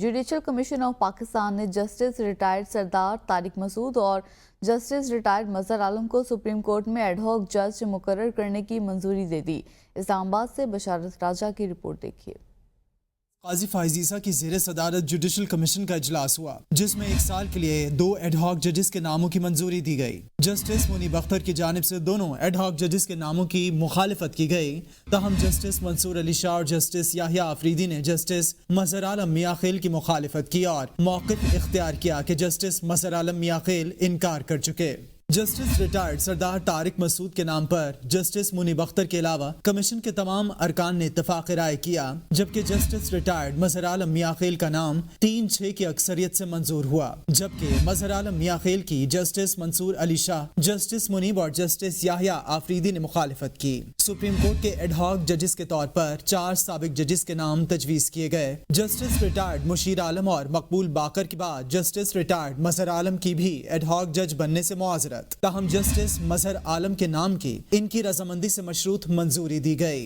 Judicial commission of Pakistan نے justice retired سردار طارق مسعود اور justice retired مظہر عالم کو سپریم کورٹ میں ایڈ ہاک جج مقرر کرنے کی منظوری دے دی۔ اسلام آباد سے بشارت راجہ کی رپورٹ دیکھیے۔ قاضی فائز عیسیٰ کی زیر صدارت جوڈیشل کمیشن کا اجلاس ہوا، جس میں 1 سال کے لیے 2 ایڈ ہاک ججز کے ناموں کی منظوری دی گئی۔ جسٹس منیب اختر کی جانب سے دونوں ایڈ ہاک ججز کے ناموں کی مخالفت کی گئی، تاہم جسٹس منصور علی شاہ اور جسٹس یحییٰ آفریدی نے جسٹس مظہر عالم میاں خیل کی مخالفت کی اور موقف اختیار کیا کہ جسٹس مظہر عالم میاں خیل انکار کر چکے۔ جسٹس ریٹائرڈ سردار طارق مسعود کے نام پر جسٹس منیب اختر کے علاوہ کمیشن کے تمام ارکان نے اتفاق رائے کیا، جبکہ جسٹس ریٹائرڈ مظہر عالم میاں خیل کا نام 3-6 کی اکثریت سے منظور ہوا، جبکہ مظہر عالم میاں خیل کی جسٹس منصور علی شاہ، جسٹس منیب اور جسٹس یحییٰ آفریدی نے مخالفت کی۔ سپریم کورٹ کے ایڈ ہاک ججز کے طور پر 4 سابق ججز کے نام تجویز کیے گئے۔ جسٹس ریٹائرڈ مشیر عالم اور مقبول باقر کے بعد جسٹس ریٹائرڈ مظہر عالم کی بھی ایڈ ہاک جج بننے سے معذرت، تاہم جسٹس مظہر عالم کے نام کی ان کی رضامندی سے مشروط منظوری دی گئی۔